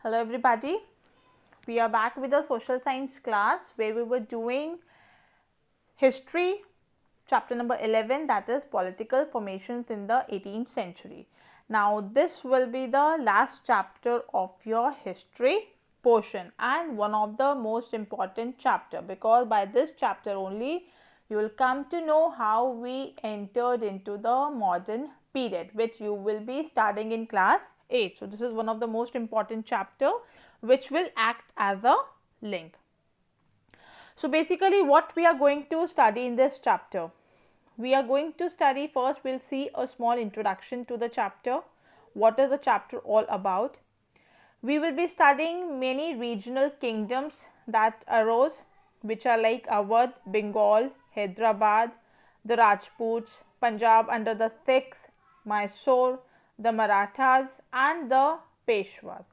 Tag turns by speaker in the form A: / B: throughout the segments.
A: Hello everybody, we are back with a social science class where we were doing history chapter number 11, that is political formations in the 18th century. Now this will be the last chapter of your history portion and one of the most important chapter, because by this chapter only you will come to know how we entered into the modern period, which you will be studying in class 8. So this is one of the most important chapter which will act as a link. So basically what we are going to study in this chapter, we are going to study, first we will see a small introduction to the chapter, what is the chapter all about. We will be studying many regional kingdoms that arose, which are like Awadh, Bengal, Hyderabad, the Rajputs, Punjab under the Sikhs, Mysore, the Marathas and the Peshwas.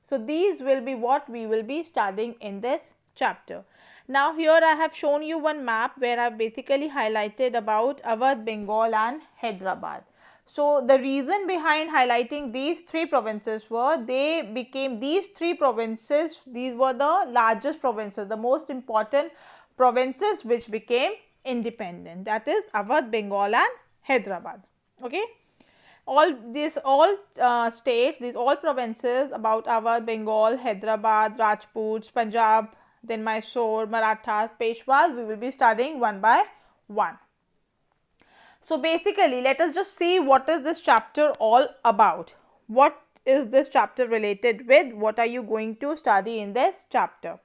A: So these will be what we will be studying in this chapter. Now here I have shown you one map where I have basically highlighted about Awadh, Bengal and Hyderabad. So the reason behind highlighting these three provinces were these three provinces, these were the largest provinces, the most important provinces which became independent, that is Awadh, Bengal and Hyderabad. Okay. All states, these all provinces about Awadh, Bengal, Hyderabad, Rajputs, Punjab, then Mysore, Marathas, Peshwas, we will be studying one by one. So basically let us just see what is this chapter all about. What is this chapter related with? What are you going to study in this chapter?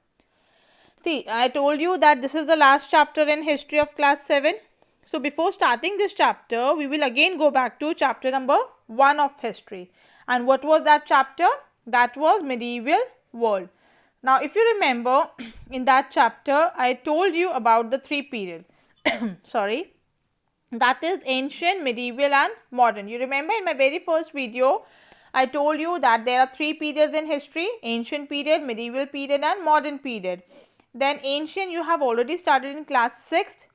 A: See, I told you that this is the last chapter in history of class 7. So before starting this chapter, we will again go back to chapter number 1 of history. And what was that chapter? That was medieval world. Now if you remember, in that chapter I told you about the three periods. Sorry, that is ancient, medieval and modern. You remember in my very first video I told you that there are three periods in history: ancient period, medieval period and modern period. Then ancient you have already started in class 6,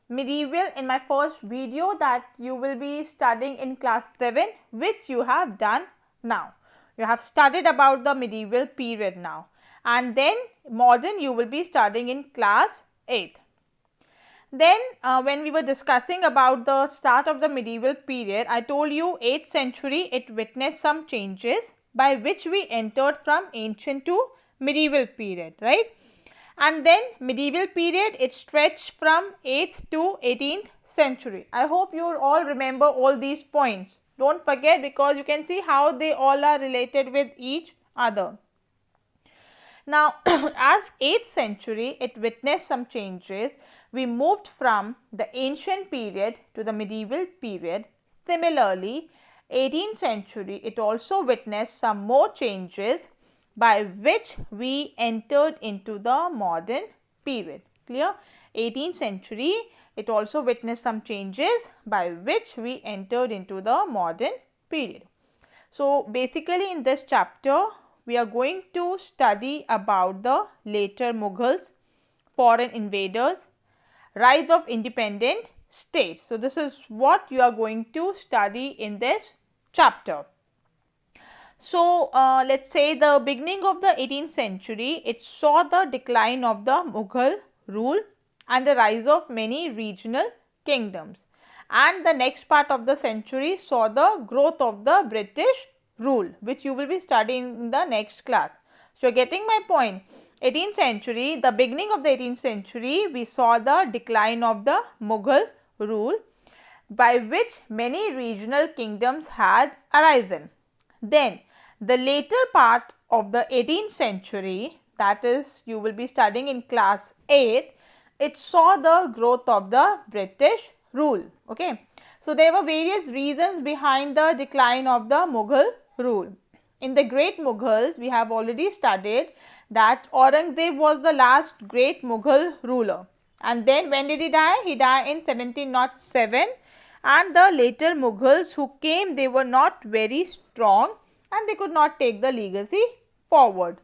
A: medieval in my first video that you will be studying in class 7, which you have done now. You have studied about the medieval period now, and then modern you will be studying in class 8. Then when we were discussing about the start of the medieval period, I told you 8th century it witnessed some changes by which we entered from ancient to medieval period, right? And then medieval period it stretched from 8th to 18th century. I hope you all remember all these points. Don't forget, because you can see how they all are related with each other. Now, as 8th century, it witnessed some changes. We moved from the ancient period to the medieval period. Similarly, 18th century, it also witnessed some more changes by which we entered into the modern period. Clear? 18th century, it also witnessed some changes by which we entered into the modern period. So, basically in this chapter, we are going to study about the later Mughals, foreign invaders, rise of independent states. So, this is what you are going to study in this chapter. So, let us say the beginning of the 18th century, it saw the decline of the Mughal rule and the rise of many regional kingdoms. And the next part of the century saw the growth of the British rule, which you will be studying in the next class. So, you are getting my point. 18th century, the beginning of the 18th century, we saw the decline of the Mughal rule, by which many regional kingdoms had arisen. Then, the later part of the 18th century, that is you will be studying in class 8, it saw the growth of the British rule. Okay. So, there were various reasons behind the decline of the Mughal rule. In the great Mughals, we have already studied that Aurangzeb was the last great Mughal ruler. And then when did he die? He died in 1707, and the later Mughals who came, they were not very strong and they could not take the legacy forward.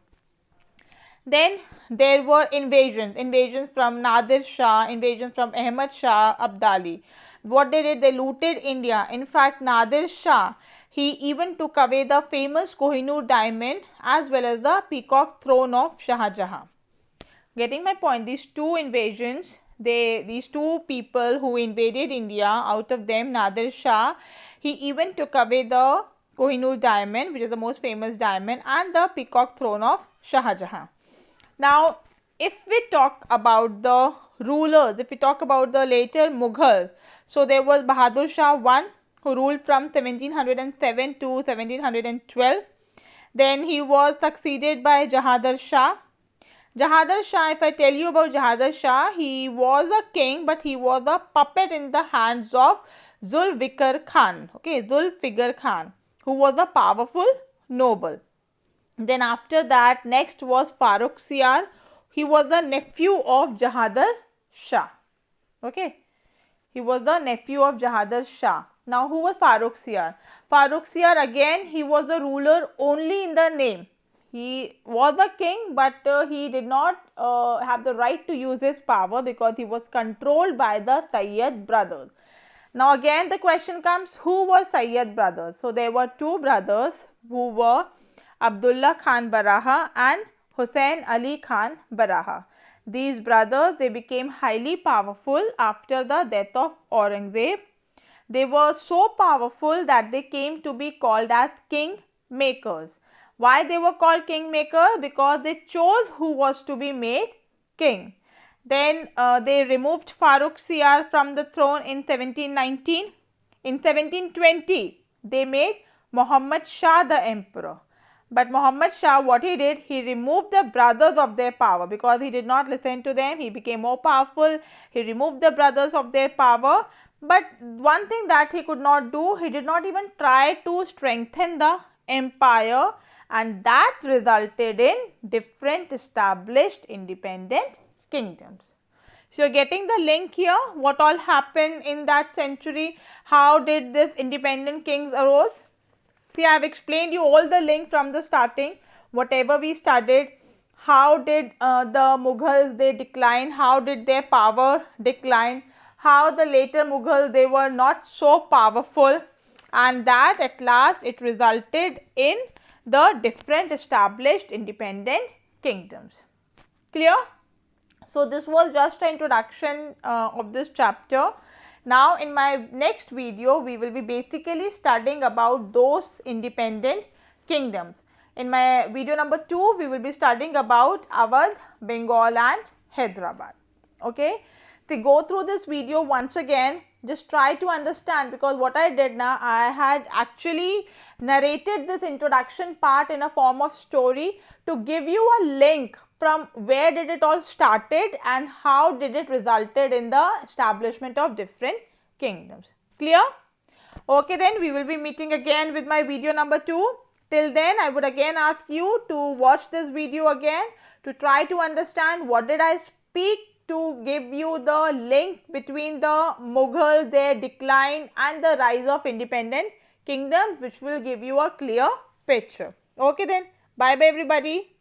A: Then there were invasions from Nadir Shah, invasions from Ahmad Shah Abdali. What they did, they looted India. In fact, Nadir Shah, He even took away the famous Kohinoor diamond as well as the peacock throne of Shah Jahan. Getting my point? These two invasions, these two people who invaded India, out of them Nadir Shah, he even took away the Kohinoor diamond, which is the most famous diamond, and the peacock throne of Shah Jahan. Now, if we talk about the rulers, if we talk about the later Mughals, so there was Bahadur Shah I, who ruled from 1707 to 1712. Then he was succeeded by Jahandar Shah. Jahandar Shah, if I tell you about Jahandar Shah, he was a king, but he was a puppet in the hands of Zulfikar Khan, Zulfikar Khan, who was a powerful noble. Then after that, next was Farrukhsiyar. He was the nephew of Jahandar Shah, he was the nephew of Jahandar Shah. Now, who was Farrukhsiyar? Farrukhsiyar, again, he was a ruler only in the name. He was a king, but he did not have the right to use his power because he was controlled by the Sayyid brothers. Now, again the question comes, who were Sayyid brothers? So, there were two brothers who were Abdullah Khan Baraha and Hussain Ali Khan Baraha. These brothers, they became highly powerful after the death of Aurangzeb. They were so powerful that they came to be called as king makers. Why they were called king makers? Because they chose who was to be made king. Then they removed Farrukhsiyar from the throne in 1719. In 1720, they made Muhammad Shah the emperor. But Muhammad Shah, what he did, he removed the brothers of their power because he did not listen to them. He became more powerful. He removed the brothers of their power. But one thing that he could not do, he did not even try to strengthen the empire, and that resulted in different established independent kingdoms. So, you are getting the link here, what all happened in that century, how did this independent kings arose. See, I have explained you all the link from the starting, whatever we studied, how did the Mughals, they decline, how did their power decline, how the later Mughals, they were not so powerful, and that at last it resulted in the different established independent kingdoms. Clear? So, this was just an introduction of this chapter. Now, in my next video, we will be basically studying about those independent kingdoms. In my video number 2, we will be studying about Awadh, Bengal and Hyderabad. Okay. So, go through this video once again. Just try to understand, because what I did now, I had actually narrated this introduction part in a form of story to give you a link from where did it all started and how did it resulted in the establishment of different kingdoms. Clear? Okay, then we will be meeting again with my video number 2. Till then, I would again ask you to watch this video again to try to understand what did I speak, to give you the link between the Mughals, their decline and the rise of independent kingdoms, which will give you a clear picture. Okay then, bye bye everybody.